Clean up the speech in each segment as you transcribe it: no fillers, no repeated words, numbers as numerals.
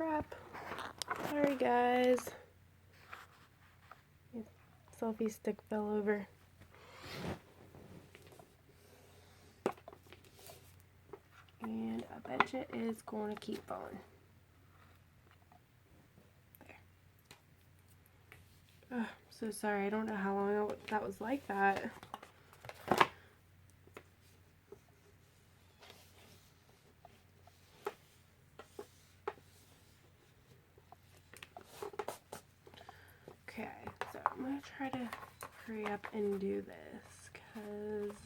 crap. Sorry guys. My selfie stick fell over. And I bet you it's going to keep falling. There. I'm so sorry. I don't know how long that was like that. Okay, so I'm going to try to hurry up and do this because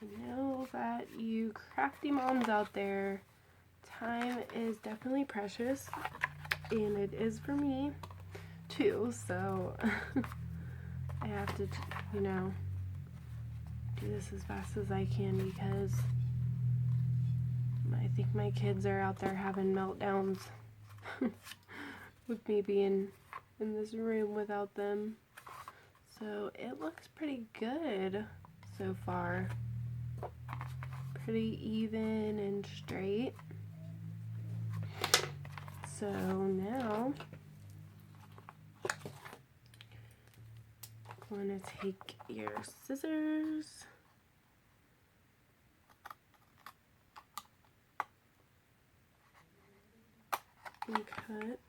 I know that you crafty moms out there, time is definitely precious, and it is for me too, so I have to, you know, do this as fast as I can because I think my kids are out there having meltdowns with me being in this room without them. So it looks pretty good so far. Pretty even and straight. So now I'm going to take your scissors and cut.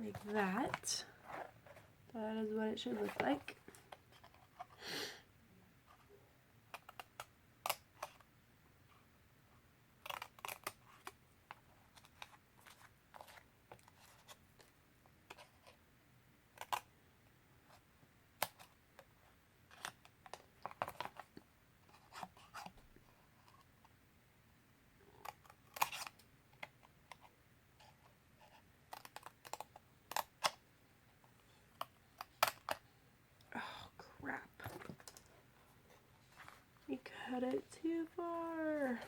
Like that. That is what it should look like. We cut it too far.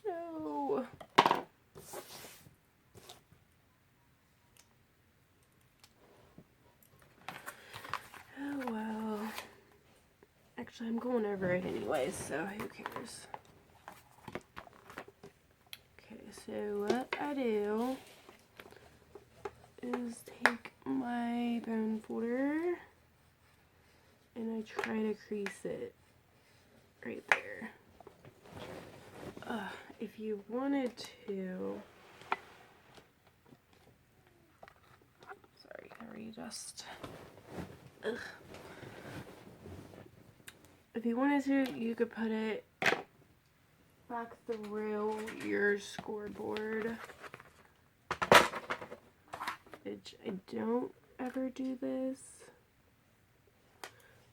No. Oh well. Actually, I'm going over it anyway, so who cares? Okay, so what I do is take my bone folder and I try to crease it right there. If you wanted to, sorry, I readjust. If you wanted to, you could put it back through your scoreboard, which I don't ever do this,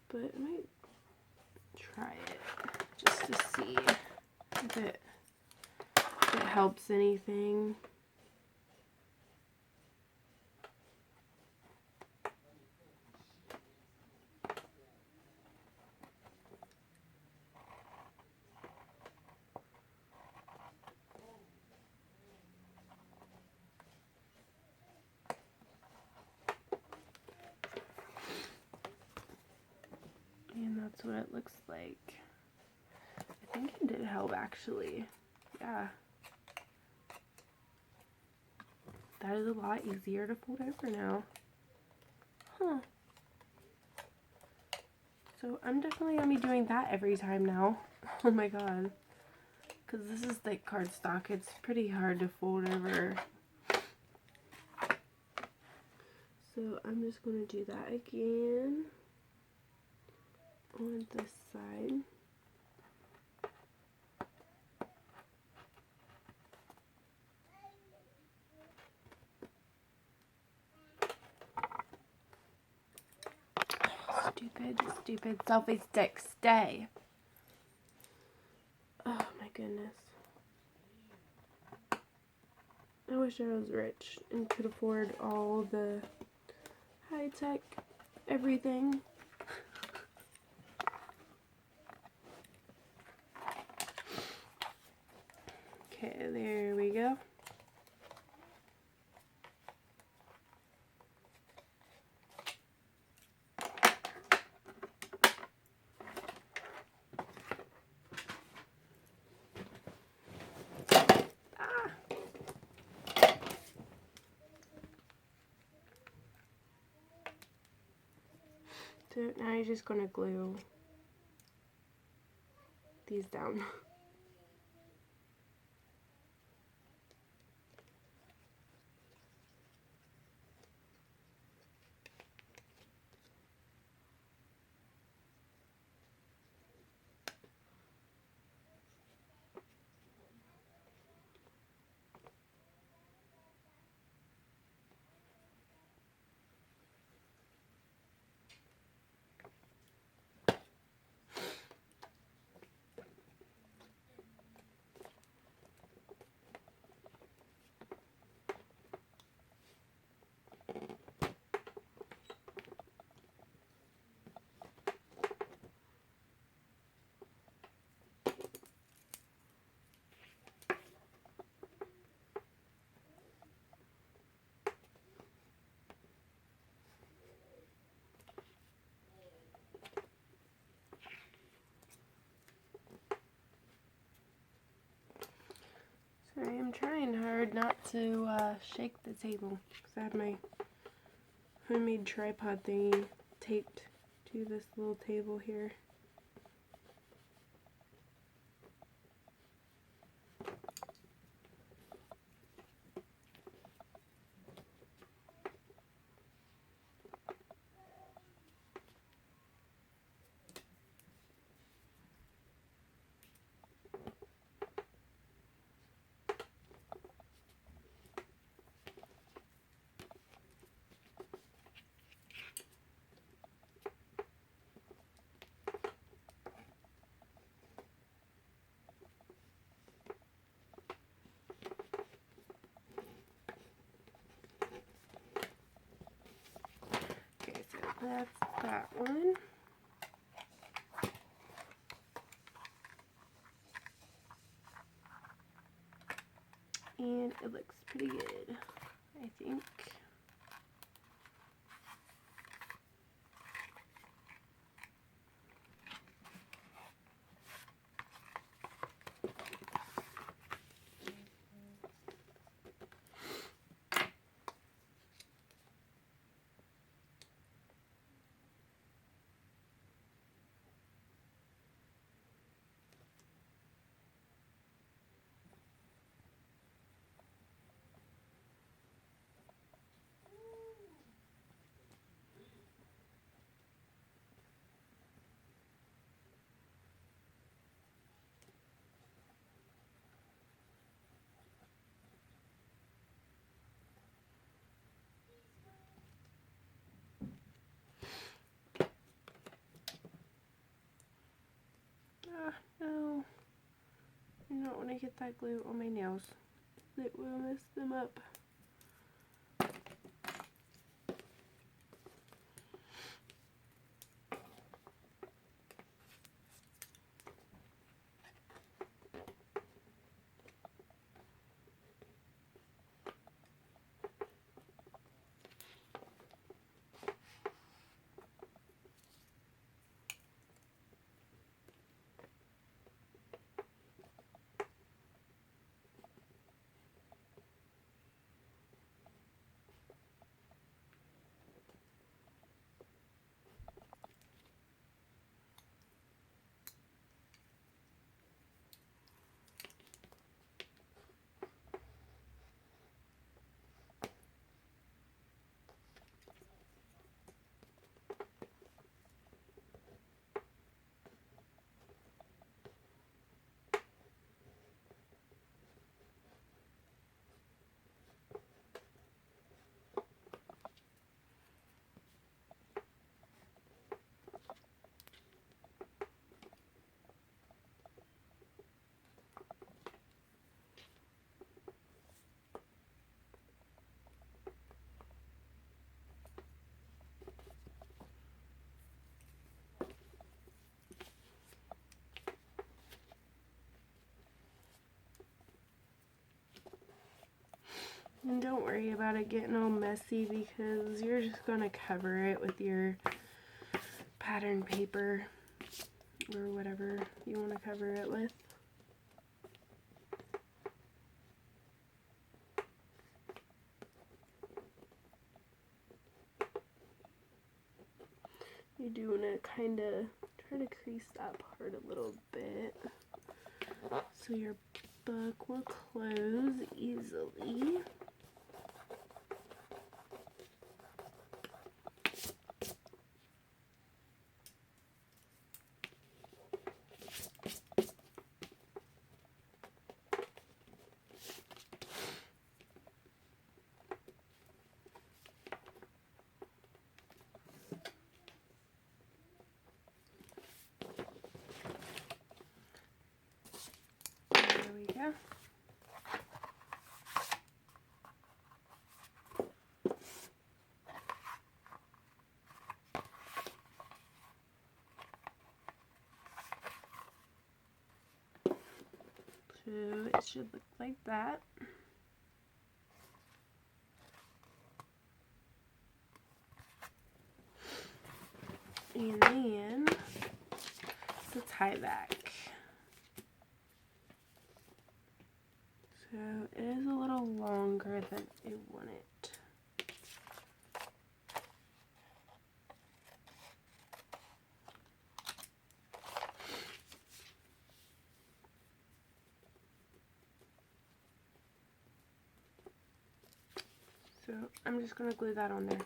but I might try it just to see if it helps anything. And that's what it looks like. I think it did help actually. Yeah. That is a lot easier to fold over now. Huh. So I'm definitely going to be doing that every time now. Oh my god. Because this is thick cardstock. It's pretty hard to fold over. So I'm just going to do that again on this side. Stupid selfie stick, stay. Oh my goodness. I wish I was rich and could afford all the high-tech everything. Okay, there we go. So now you're just going to glue these down. Sorry, I'm trying hard not to shake the table because I have my homemade tripod thingy taped to this little table here. Okay, so that's that one. And it looks pretty good, I think. No, I don't want to get that glue on my nails. It will mess them up. worry about it getting all messy because you're just going to cover it with your pattern paper or whatever you want to cover it with. You do want to kind of try to crease that part a little bit so your book will close easily. There we go. So it should look like that. And then the tie back. So it is a little longer than I want it. So I'm just going to glue that on there.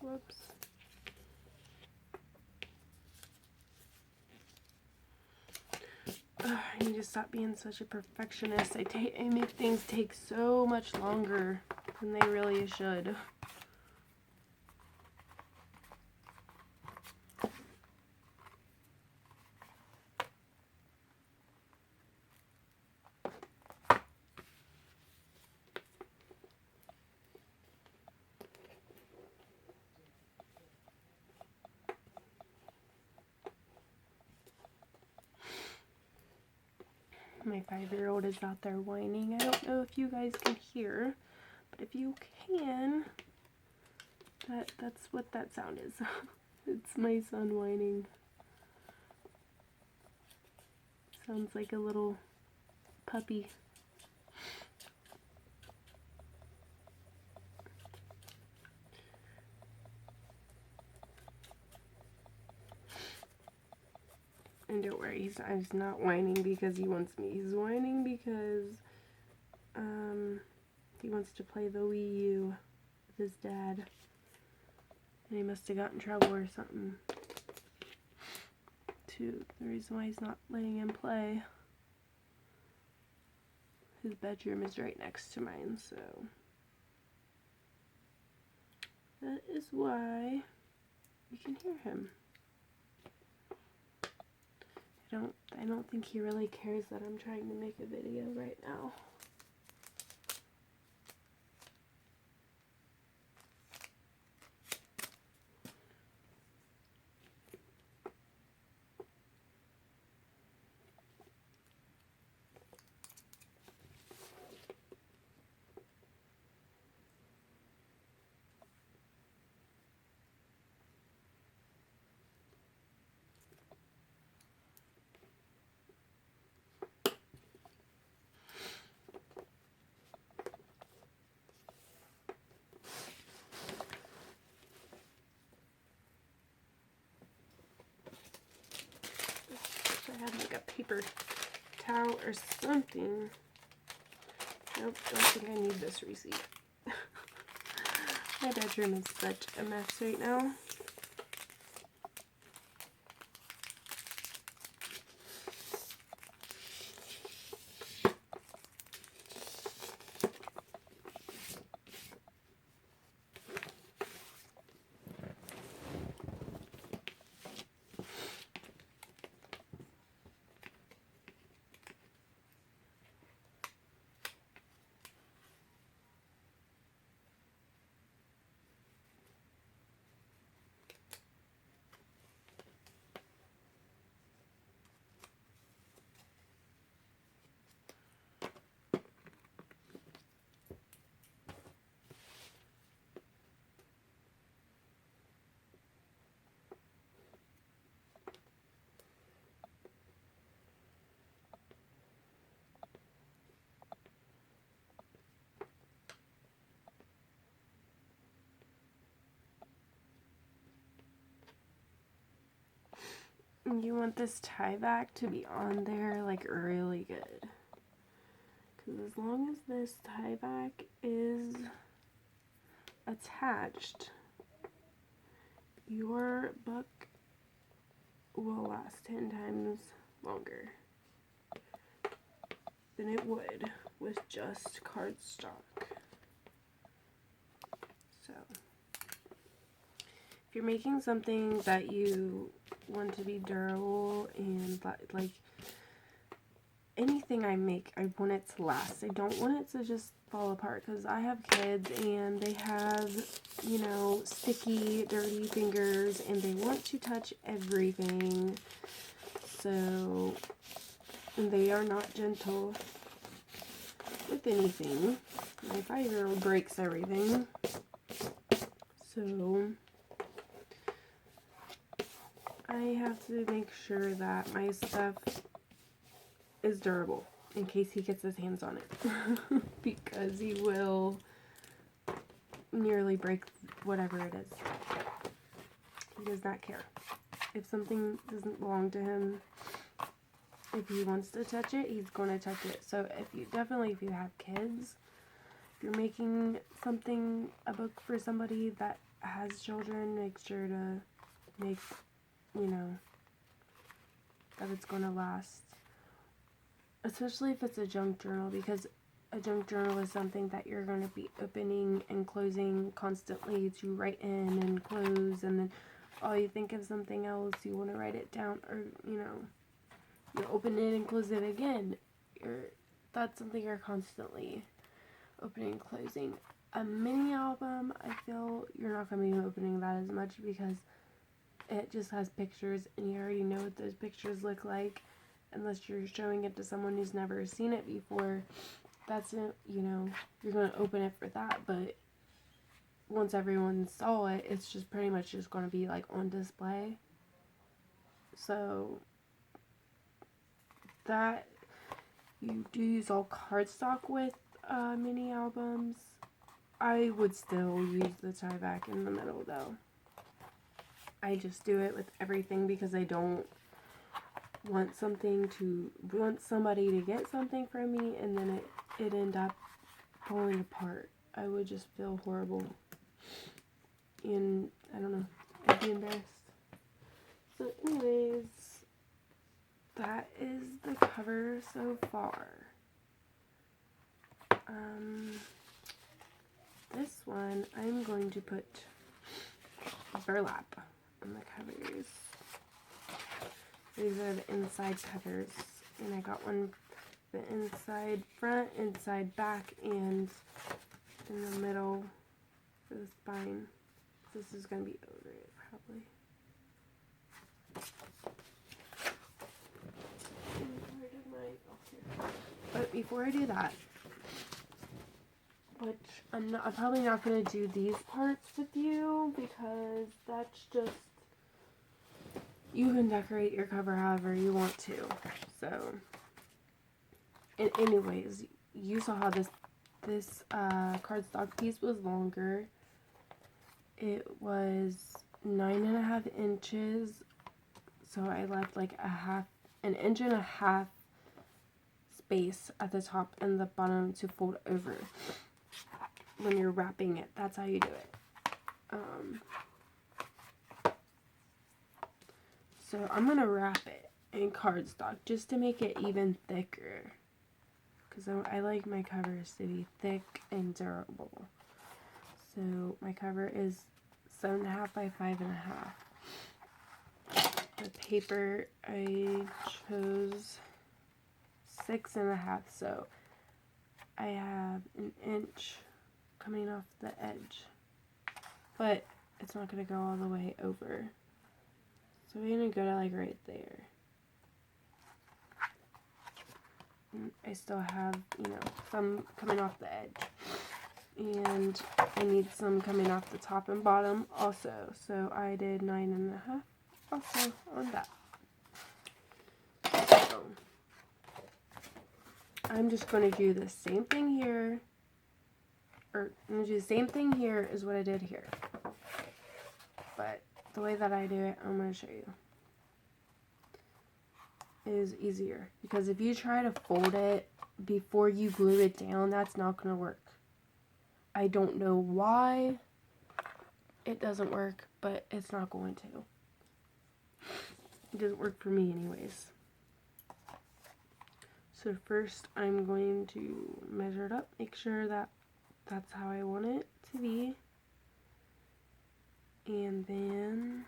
Whoops. Ugh, I need to stop being such a perfectionist. I make things take so much longer than they really should. My 5-year-old is out there whining. I don't know if you guys can hear, but if you can, that's what that sound is. It's my son whining. Sounds like a little puppy. And don't worry, he's not whining because he wants me. He's whining because he wants to play the Wii U with his dad. And he must have got in trouble or something. The reason why he's not letting him play. His bedroom is right next to mine, so that is why you can hear him. I don't think he really cares that I'm trying to make a video right now. I had like a paper towel or something. Nope, don't think I need this receipt. My bedroom is such a mess right now. You want this tie back to be on there like really good. Because as long as this tie back is attached, your book will last 10 times longer than it would with just cardstock. So, if you're making something that you want to be durable and like anything I make, I want it to last. I don't want it to just fall apart because I have kids and they have, you know, sticky, dirty fingers and they want to touch everything. So, and they are not gentle with anything. My 5-year-old breaks everything. So, I have to make sure that my stuff is durable in case he gets his hands on it. Because he will nearly break whatever it is. He does not care. If something doesn't belong to him, if he wants to touch it, he's going to touch it. So if you have kids, if you're making something, a book for somebody that has children, make sure to make, you know, that it's going to last. Especially if it's a junk journal, because a junk journal is something that you're going to be opening and closing constantly to write in and close, and then you think of something else, you want to write it down, or, you know, you open it and close it again. That's something you're constantly opening and closing. A mini album, I feel you're not going to be opening that as much because it just has pictures and you already know what those pictures look like. Unless you're showing it to someone who's never seen it before, that's it, you know, you're going to open it for that. But once everyone saw it, it's just pretty much just going to be like on display. So that you do use all cardstock with mini albums. I would still use the tie back in the middle though. I just do it with everything because I don't want somebody to get something from me, and then it end up falling apart. I would just feel horrible. And I don't know, I'd be embarrassed. So anyways, that is the cover so far. This one, I'm going to put burlap on the covers. These are the inside covers, and I got one the inside front, inside back, and in the middle for the spine. This is going to be over it, probably. But before I do that, which I'm probably not going to do these parts with you, because that's just, you can decorate your cover however you want to. So, and anyways, you saw how this cardstock piece was longer. It was 9.5 inches, so I left like an inch and a half space at the top and the bottom to fold over when you're wrapping it. That's how you do it. So I'm gonna wrap it in cardstock just to make it even thicker, because I like my covers to be thick and durable. So my cover is 7.5 by 5.5. The paper, I chose 6.5, so I have an inch coming off the edge, but it's not going to go all the way over. So we're going to go to like right there. And I still have, some coming off the edge. And I need some coming off the top and bottom also. So I did 9.5 also on that. So I'm just going to do the same thing here. I'm going to do the same thing here as what I did here. But the way that I do it, I'm going to show you, is easier. Because if you try to fold it before you glue it down, that's not going to work. I don't know why it doesn't work, but it's not going to. It doesn't work for me anyways. So first I'm going to measure it up, make sure that that's how I want it to be. And then,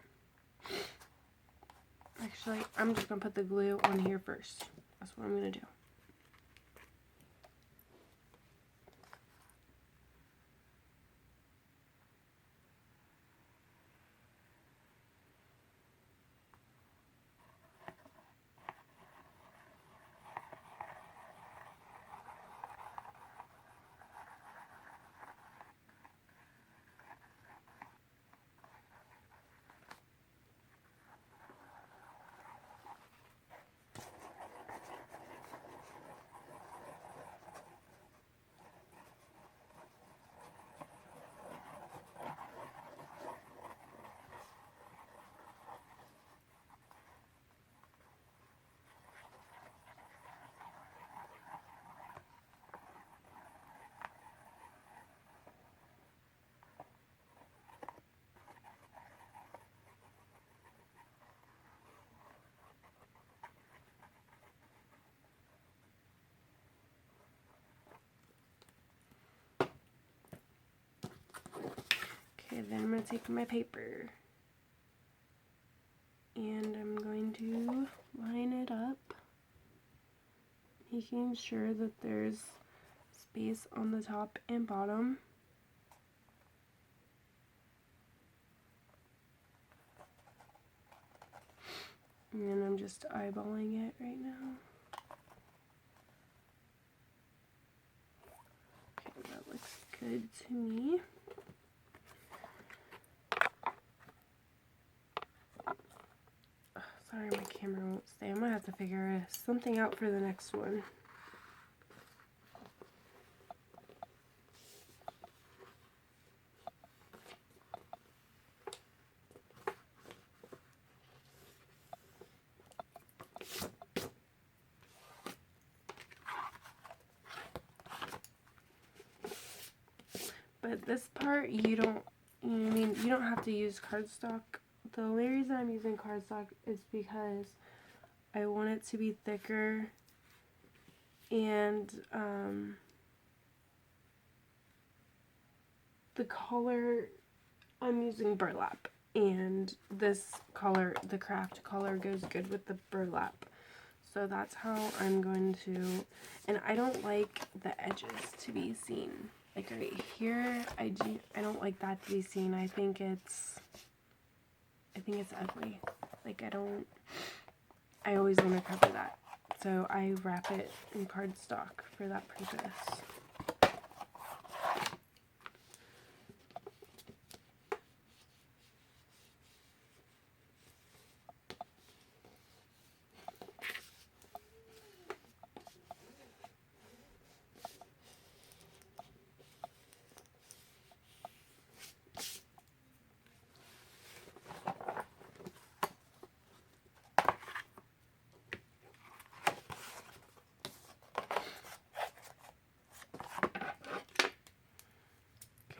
actually, I'm just going to put the glue on here first. That's what I'm going to do. Okay, then I'm going to take my paper and I'm going to line it up, making sure that there's space on the top and bottom. And then I'm just eyeballing it right now. Okay, that looks good to me. Sorry, my camera won't stay. I'm gonna have to figure something out for the next one. But this part, you don't have to use cardstock. The only reason I'm using cardstock is because I want it to be thicker, and the color, I'm using burlap, and this color, the craft color, goes good with the burlap. So that's how I'm going to, and I don't like the edges to be seen. Like right here, I don't like that to be seen. I think it's ugly. Like I always want to cover that. So I wrap it in cardstock for that purpose.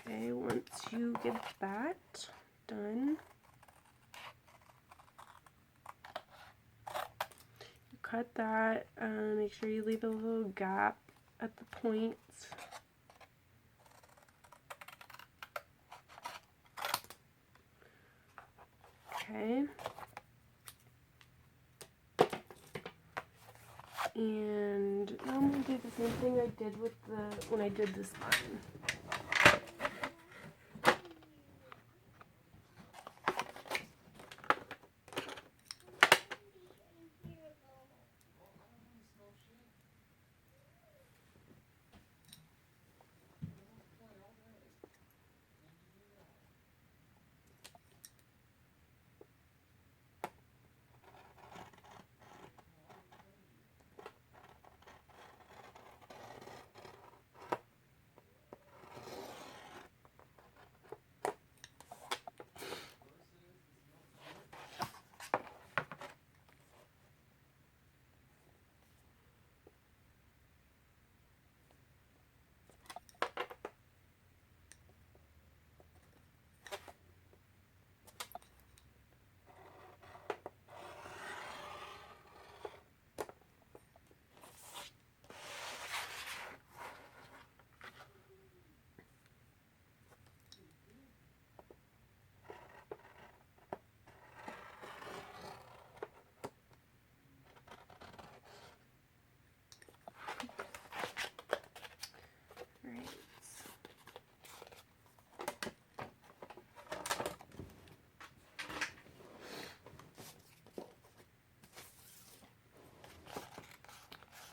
Okay, once you get that done, you cut that, make sure you leave a little gap at the points. Okay. And now I'm going to do the same thing I did with when I did the spine.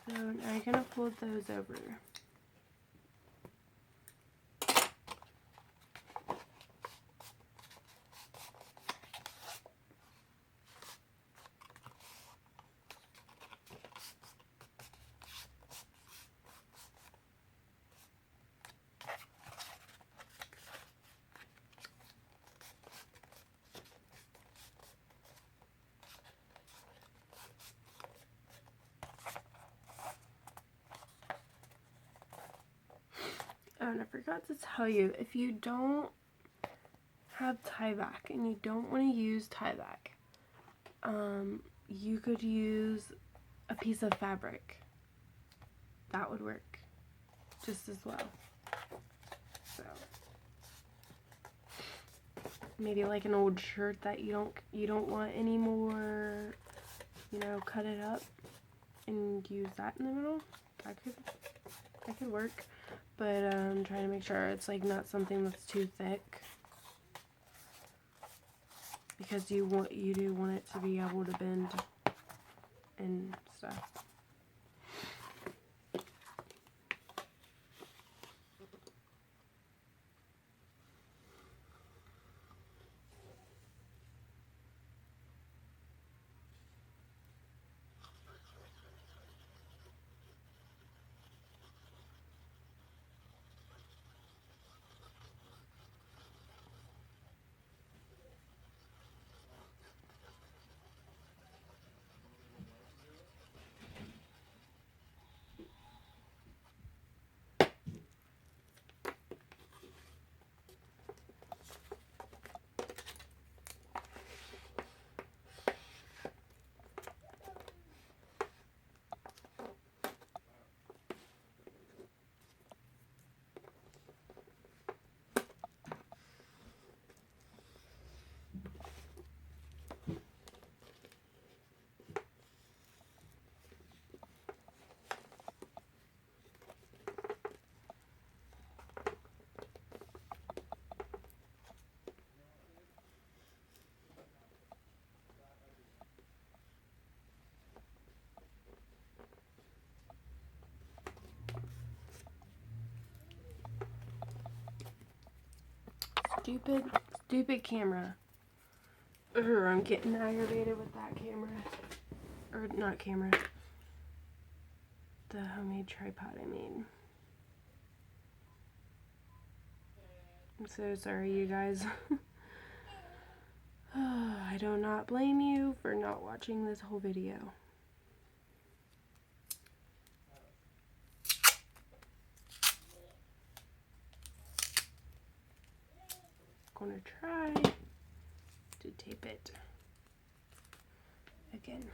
So now I'm going to fold those over. Oh, and I forgot to tell you, if you don't have tie back and you don't want to use tie back, you could use a piece of fabric. That would work just as well. So maybe like an old shirt that you don't want anymore, cut it up and use that in the middle. That could work. But I'm trying to make sure it's like not something that's too thick, because you do want it to be able to bend and stuff. Stupid camera. I'm getting aggravated with that camera. Or not camera. The homemade tripod, I mean. I'm so sorry, you guys. I do not blame you for not watching this whole video. I'm gonna try to tape it again.